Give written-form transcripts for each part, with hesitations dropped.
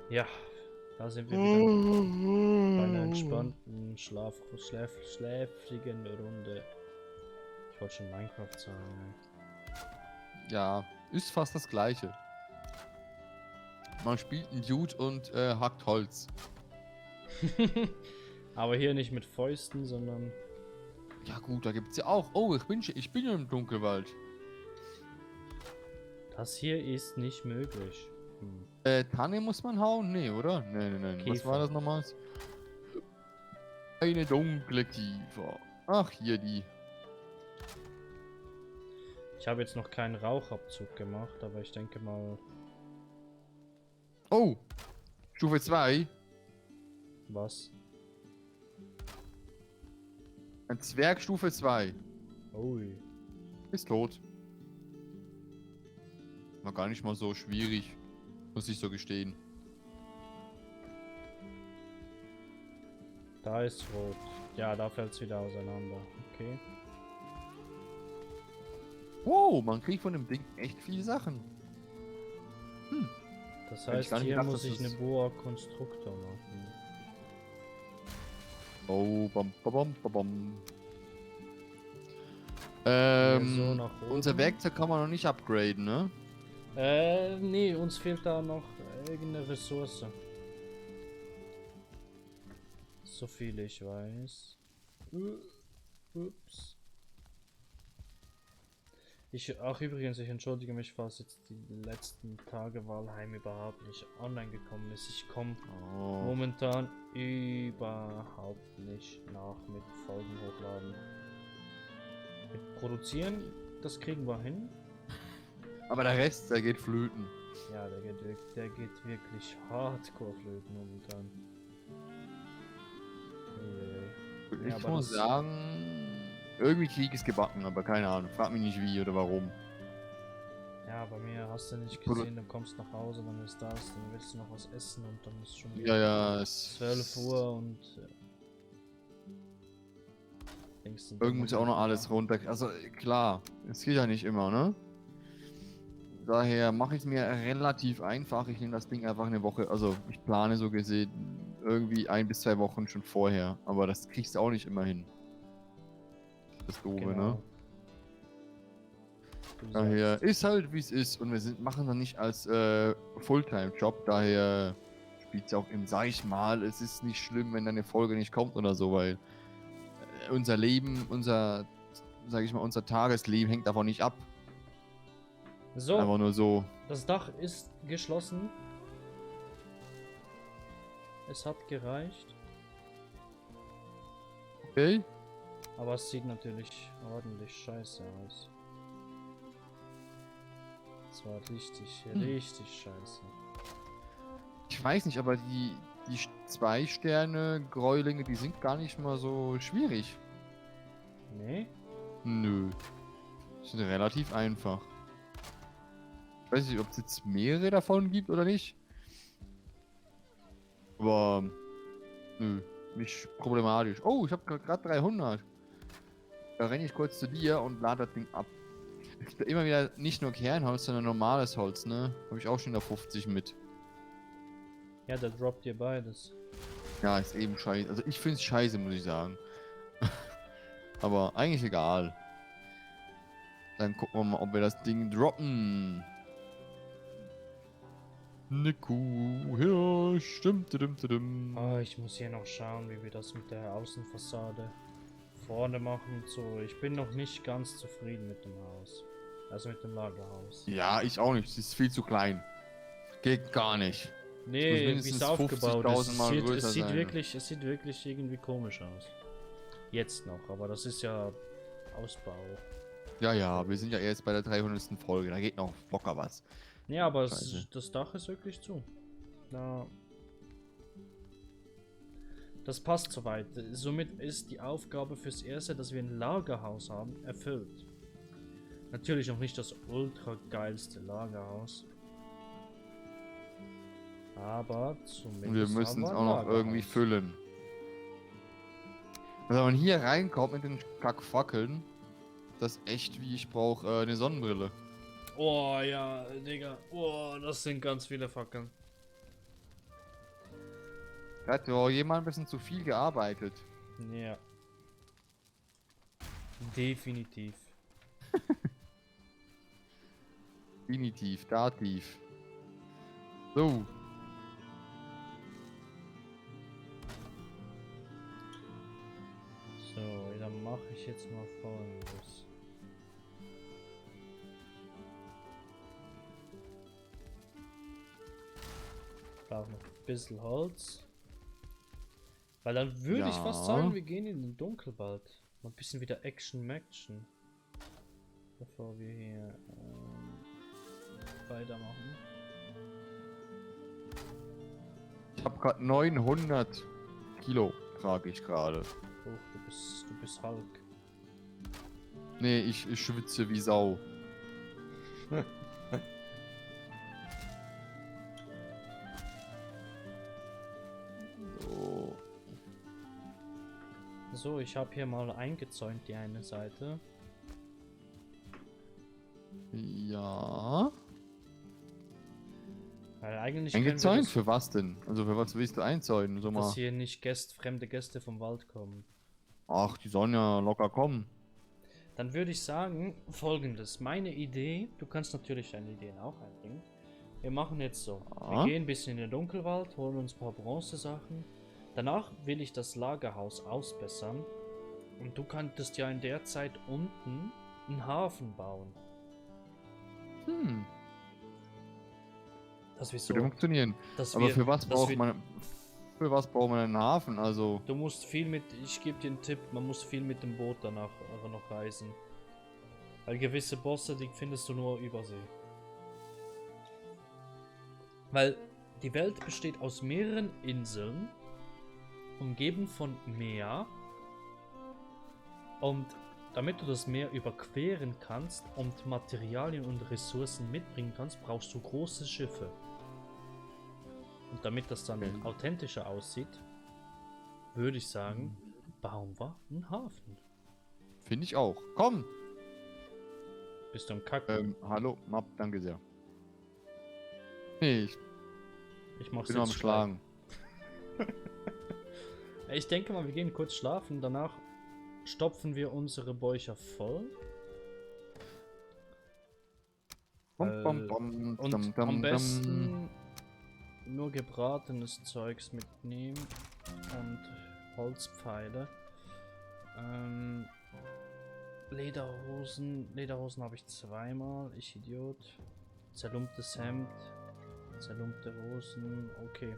Ja, da sind wir wieder bei einer entspannten, schläfrigen Runde. Ich wollte schon Minecraft sagen. Ja, ist fast das Gleiche. Man spielt einen Dude und hackt Holz. Aber hier nicht mit Fäusten, sondern... Ja gut, da gibt's ja auch. Oh, ich bin ja im Dunkelwald. Das hier ist nicht möglich. Tanne muss man hauen? Nee, oder? Nee. Was war Kiefer. das nochmal? Eine dunkle Kiefer. Ach, hier die. Ich habe jetzt noch keinen Rauchabzug gemacht, aber ich denke mal... Oh, Stufe 2. Was? Ein Zwerg Stufe 2. Ui. Ist tot. War gar nicht mal so schwierig. Muss ich so gestehen. Da ist rot. Ja, da fällt es wieder auseinander. Okay. Wow, man kriegt von dem Ding echt viele Sachen. Das Hätte ich gar heißt, nicht hier gedacht, muss dass ich eine das- Boa Konstruktor machen. Oh, bam. Hier so nach Unser oben. Werkzeug kann man noch nicht upgraden, ne? Nee, uns fehlt da noch irgendeine Ressource. So viel ich weiß. Ups. Ach übrigens, ich entschuldige mich, falls jetzt die letzten Tage Valheim überhaupt nicht online gekommen ist. Ich komme Oh. momentan überhaupt nicht nach mit Folgen hochladen. Mit Produzieren, das kriegen wir hin. Aber der Rest, der geht flöten. Ja, der geht wirklich hardcore flöten momentan. Ja, Ich aber muss das, sagen, irgendwie krieg ich's gebacken, aber keine Ahnung. Frag mich nicht wie oder warum. ja, bei mir hast du nicht Produ- gesehen, du kommst nach Hause, dann ist das, dann willst du noch was essen und dann ist schon Ja, wieder ja, es 12 Uhr und denkst du irgendwie muss ja auch noch alles machen. runter. Also klar, es geht ja nicht immer, ne? Daher mache ich es mir relativ einfach. Ich nehme das Ding einfach eine Woche, also ich plane so gesehen irgendwie 1 bis 2 Wochen schon vorher. Aber das kriegst du auch nicht immer hin. Das Doofe, ne? Genau. Du Daher sagst. ist halt wie es ist und machen das nicht als Fulltime-Job. Daher spielt es auch im, sag ich mal, es ist nicht schlimm, wenn eine Folge nicht kommt oder so, weil unser Leben, sag ich mal, unser Tagesleben hängt davon nicht ab. So, Einfach nur so. das Dach ist geschlossen. Es hat gereicht. Okay. Aber es sieht natürlich ordentlich scheiße aus. Es war richtig scheiße. Ich weiß nicht, aber die 2 Sterne Gräulinge, die sind gar nicht mal so schwierig. Nee? Nö. Die sind relativ einfach. Ich weiß nicht, ob es jetzt mehrere davon gibt oder nicht. Aber nö, nicht problematisch. Oh, ich habe gerade 300. Da renne ich kurz zu dir und lade das Ding ab. Immer wieder nicht nur Kernholz, sondern normales Holz, ne? Habe ich auch schon da 50 mit. Ja, der droppt dir beides. Ja, ist eben scheiße. Also ich finde es scheiße, muss ich sagen. Aber eigentlich egal. Dann gucken wir mal, ob wir das Ding droppen. Ne Kuh, ja, stimmt. Ah, ich muss hier noch schauen, wie wir das mit der Außenfassade vorne machen und so. Ich bin noch nicht ganz zufrieden mit dem Haus. Also mit dem Lagerhaus. Ja, ich auch nicht. Sie ist viel zu klein. Geht gar nicht. Es muss Nee, wie es mindestens aufgebaut ist. 50.000 Mal größer sein. Es sieht wirklich irgendwie komisch aus. Jetzt noch, aber das ist ja Ausbau. Ja, wir sind ja erst bei der 300. Folge. Da geht noch locker was. Ja, aber Scheiße. das Dach ist wirklich zu. Na, das passt soweit. Somit ist die Aufgabe fürs Erste, dass wir ein Lagerhaus haben, erfüllt. Natürlich noch nicht das ultra geilste Lagerhaus. Aber zumindest. Und wir müssen es haben auch ein noch irgendwie Lagerhaus. füllen. Also wenn man hier reinkommt mit den Kackfackeln, das ist echt wie ich brauche eine Sonnenbrille. Oh ja, Digga. Oh, das sind ganz viele Fackeln. Da hat doch jemand ein bisschen zu viel gearbeitet. Ja. Definitiv. Infinitiv, Dativ. So. So, dann mache ich jetzt mal Folgendes. Ich brauche noch ein bisschen Holz. Weil dann würde ich fast sagen, wir gehen in den Dunkelwald. Mal ein bisschen wieder Action-Maction. Bevor wir hier weitermachen. Ich habe gerade 900 Kilo, trage ich gerade. Oh, du bist Hulk. Nee, ich schwitze wie Sau. So. So, ich habe hier mal eingezäunt die eine Seite. Ja. Weil eigentlich können Eingezäunt? wir Für was denn? Also für was willst du einzäunen? So dass mal. hier nicht fremde Gäste vom Wald kommen. Ach, die sollen ja locker kommen. Dann würde ich sagen, folgendes. Meine Idee, du kannst natürlich deine Ideen auch einbringen. Wir machen jetzt so. Wir Ja. gehen ein bisschen in den Dunkelwald, holen uns ein paar Bronzesachen. Danach will ich das Lagerhaus ausbessern. Und du könntest ja in der Zeit unten einen Hafen bauen. Hm, Das wir würde so. funktionieren. Dass Aber wir, für was dass braucht wir, man. Für was braucht man einen Hafen? Also. Du musst viel mit. Ich gebe dir einen Tipp, man muss viel mit dem Boot danach noch reisen. Weil gewisse Bosse, die findest du nur über See. Weil die Welt besteht aus mehreren Inseln, umgeben von Meer. Und damit du das Meer überqueren kannst und Materialien und Ressourcen mitbringen kannst, brauchst du große Schiffe. Und damit das dann authentischer aussieht, würde ich sagen, bauen wir einen Hafen. Finde ich auch. Komm! Bist du am Kacken? Hallo, Map, danke sehr. Nee, ich Ich mach's bin am jetzt Schlagen. Ich denke mal, wir gehen kurz schlafen, danach stopfen wir unsere Bäucher voll. Bom, bom, bom, Und dam, dam, am dam. besten nur gebratenes Zeugs mitnehmen und Holzpfeile. Lederhosen habe ich zweimal, ich Idiot. Zerlumptes Hemd, zerlumpte Hosen, okay.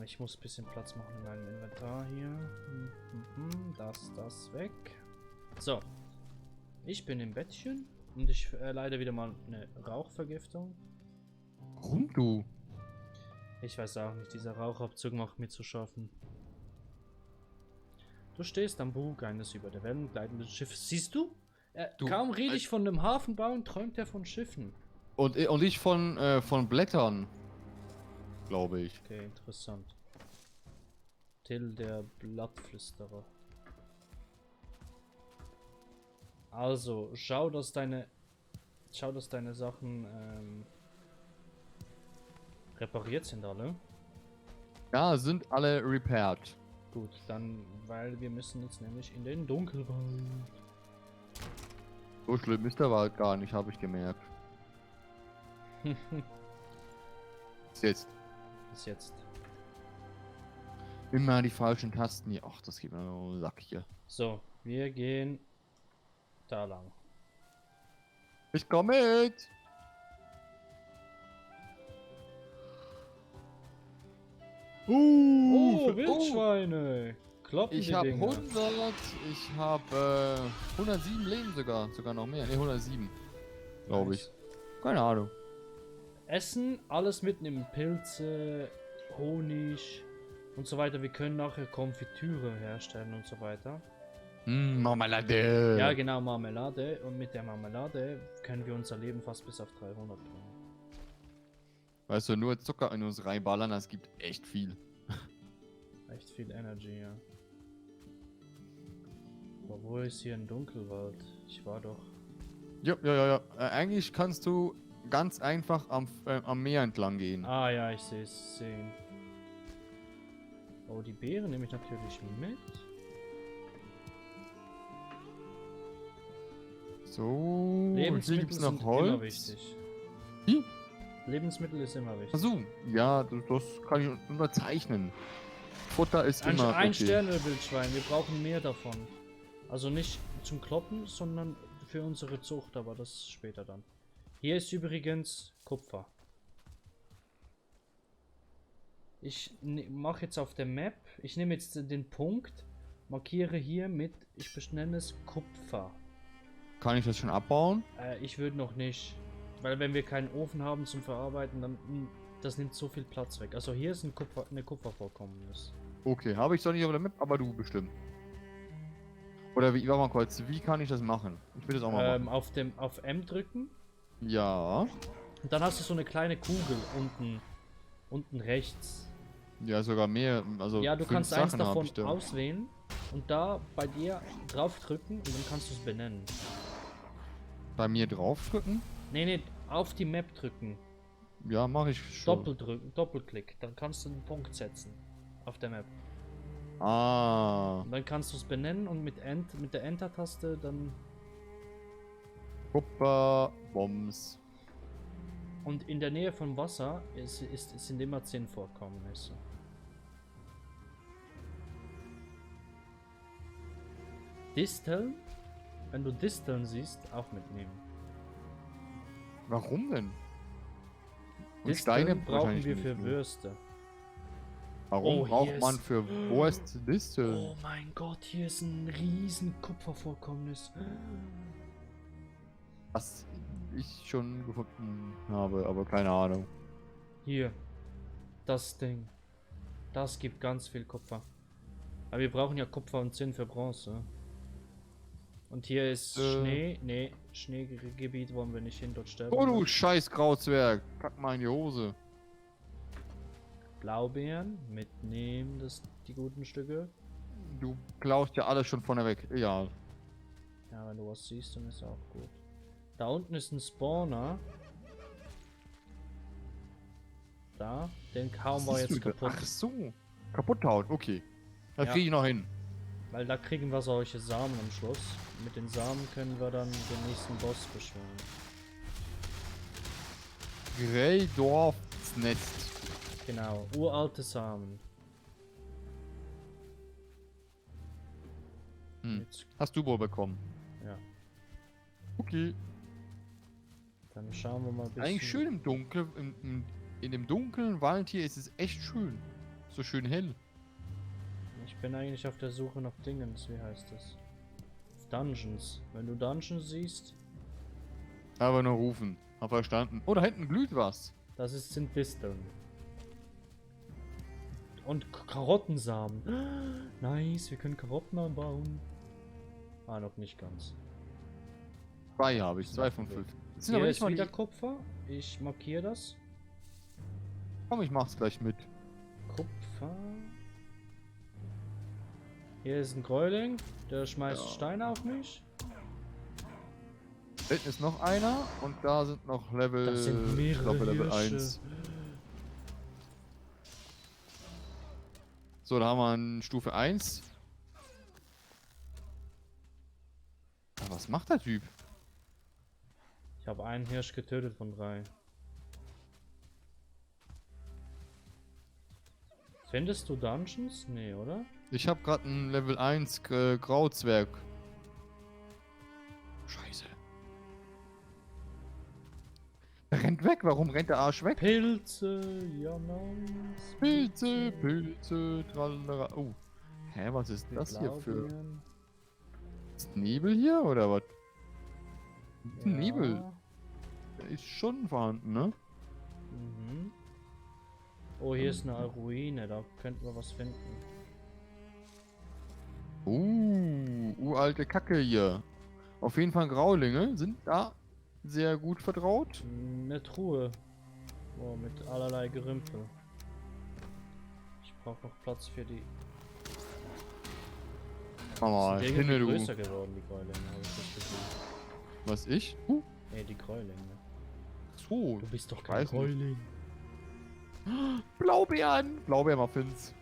Ich muss ein bisschen Platz machen in meinem Inventar hier. Das weg. So. Ich bin im Bettchen und ich erleide wieder mal eine Rauchvergiftung. Warum du? Ich weiß auch nicht, dieser Rauchabzug macht mir zu schaffen. Du stehst am Bug eines über der Wellen gleitenden Schiffes. Siehst du? Kaum rede ich von einem Hafen bauen, träumt er von Schiffen. Und ich von Blättern. Glaube ich. Okay, interessant. Till der Blattflüsterer. Also, schau, dass deine Sachen repariert sind alle. Ja, sind alle repaired. Gut, dann, weil wir müssen jetzt nämlich in den Dunkelwald. So schlimm ist der Wald gar nicht, habe ich gemerkt. Bis jetzt. Bis jetzt. Immer die falschen Tasten hier. Ach, das geht mir nur Sack hier. So, wir gehen da lang. Ich komme mit! Oh, Wildschweine! Kloppen Ich die habe Dinger. 100, ich habe 107 Leben sogar noch mehr. Ne, 107. Glaube ich. Nice. Keine Ahnung. Essen, alles mitnehmen. Pilze, Honig und so weiter. Wir können nachher Konfitüre herstellen und so weiter. Marmelade. Ja, genau, Marmelade. Und mit der Marmelade können wir unser Leben fast bis auf 300 bringen. Weißt du, nur Zucker in uns reinballern, das gibt echt viel. Echt viel Energy, ja. Aber wo ist hier ein Dunkelwald? Ich war doch... Ja. Eigentlich kannst du ganz einfach am Meer entlang gehen. Ah ja, ich sehe es. Oh, die Beeren nehme ich natürlich mit. So, hier Lebensmittel gibt's sind noch Holz. immer wichtig. Wie? Lebensmittel ist immer wichtig. Achso, ja, das kann ich unterzeichnen. Futter ist Ein, immer ein okay. Sterne-Wildschwein, wir brauchen mehr davon. Also nicht zum Kloppen, sondern für unsere Zucht, aber das später dann. Hier ist übrigens Kupfer. Ich mache jetzt auf der Map, ich nehme jetzt den Punkt, markiere hier mit, ich benenne es Kupfer. Kann ich das schon abbauen? Ich würde noch nicht, weil wenn wir keinen Ofen haben zum Verarbeiten, dann das nimmt so viel Platz weg. Also hier ist eine Kupfervorkommnis. Okay, habe ich doch nicht auf der Map, aber du bestimmt. Oder wie, warte mal kurz, wie kann ich das machen? Ich will das auch mal machen. Auf M drücken Ja. und dann hast du so eine kleine Kugel unten rechts. Ja, sogar mehr. Also Ja, du 5 kannst eins Sachen habe davon ich da. auswählen und da bei dir draufdrücken und dann kannst du es benennen. Bei mir draufdrücken? Nee, auf die Map drücken. Ja, mache ich schon. Doppeldrücken, Doppelklick, dann kannst du einen Punkt setzen auf der Map. Ah. Und dann kannst du es benennen und mit der Enter-Taste dann. Kupfer, Bombs. Und in der Nähe von Wasser sind immer 10 Vorkommnisse. Disteln? Wenn du Disteln siehst, auch mitnehmen. Warum denn? Und Disteln Steine brauchen wahrscheinlich wir nicht für mehr. Würste. Warum Oh, braucht hier man ist- für Wurst Disteln? Oh mein Gott, hier ist ein riesen Kupfervorkommnis. Was ich schon gefunden habe, aber keine Ahnung. Hier. Das Ding. Das gibt ganz viel Kupfer. Aber wir brauchen ja Kupfer und Zinn für Bronze. Und hier ist Schnee. Nee, Schneegebiet wollen wir nicht hin, dort sterben. Oh du wir. scheiß Grauzwerg. Kack mal in die Hose. Blaubeeren mitnehmen, die guten Stücke. Du klaust ja alles schon vorne weg. Egal. Ja, wenn du was siehst, dann ist auch gut. Da unten ist ein Spawner. Da, den kaum war Siehst jetzt du da? kaputt. Ach so. Kaputt hauen, okay. Das Ja. kriege ich noch hin. Weil da kriegen wir solche Samen am Schluss. Mit den Samen können wir dann den nächsten Boss beschwören. Greydorfsnest. Genau, uralte Samen. Jetzt, Hast du wohl bekommen. ja, Okay. dann schauen wir mal ein bisschen. Eigentlich schön im Dunkeln. In dem dunklen Wald hier ist es echt schön. So schön hell. Ich bin eigentlich auf der Suche nach Dingens, wie heißt das? Dungeons. Wenn du Dungeons siehst, Aber nur rufen. Hab verstanden. Oh, da hinten glüht was. sind Disteln. Und Karottensamen. Nice, wir können Karotten anbauen. Ah, noch nicht ganz. 2 habe ich. 2 von 5. Das sind Hier aber ist nicht mal wieder die... Kupfer. Ich markiere das. Komm, ich mach's gleich mit. Kupfer. Hier ist ein Gräuling. Der schmeißt Ja. Steine auf mich. Da hinten ist noch einer und da sind noch Level... Das sind mehrere ich glaube, Level Hirsche. 1. So, da haben wir eine Stufe 1. Aber was macht der Typ? Ich habe einen Hirsch getötet von 3. Findest du Dungeons? Nee, oder? Ich habe gerade einen Level 1 Grauzwerg. Scheiße. Der rennt weg. Warum rennt der Arsch weg? Pilze, ja nice. Pilze, Pilze, tralala. Oh. Hä, was ist das hier für... Blaubeeren. Ist Nebel hier oder was? Ja. Nebel. Der ist schon vorhanden, ne? Mhm. Oh, hier ist eine Ruine, da könnten wir was finden. Uralte Kacke hier. Auf jeden Fall Graulinge sind da sehr gut vertraut. Eine Truhe. Oh, mit allerlei Gerümpel. Ich brauche noch Platz für die. Mama, Sind irgendwie hinne größer du. geworden, die Gräulinge, habe ich das Gefühl. Was, ich? Nee, die Gräulinge. So. Du bist doch Ich kein weiß nicht. Gräuling. Blaubeeren! Blaubeermuffins.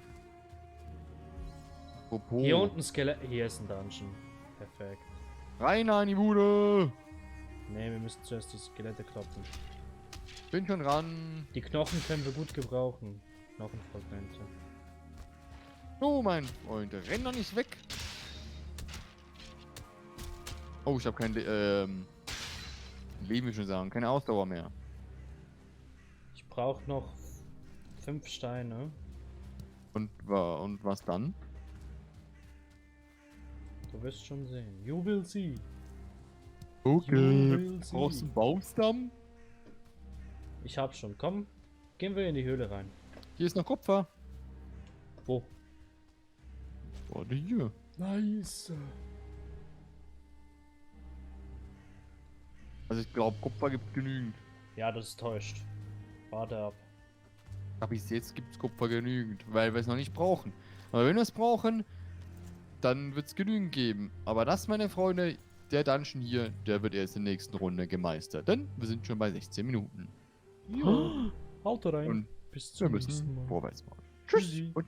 Apropos. Hier unten Skelett. Hier ist ein Dungeon. Perfekt. Rein an die Bude. Ne, wir müssen zuerst die Skelette kloppen. Bin schon ran. Die Knochen können wir gut gebrauchen. Knochenfragmente. Oh, mein Freund, renn doch nicht weg. Oh, ich habe kein Leben, will ich schon sagen, keine Ausdauer mehr. Ich brauche noch 5 Steine. Und was dann? Du wirst schon sehen. You will see. Okay. will see. Brauchst du einen Baumstamm? Ich hab schon. Komm, gehen wir in die Höhle rein. Hier ist noch Kupfer. Wo? Warte hier. Nice. Also ich glaube, Kupfer gibt genügend. Ja, das täuscht. Warte ab. Aber bis jetzt gibt es Kupfer genügend, weil wir es noch nicht brauchen. Aber wenn wir es brauchen, dann wird es genügend geben. Aber das, meine Freunde, der Dungeon hier, der wird erst in der nächsten Runde gemeistert. Denn wir sind schon bei 16 Minuten. Jo. Haut rein. Und Bis wir zum nächsten müssen Mal. vorwärts machen. Tschüss Tschüssi. und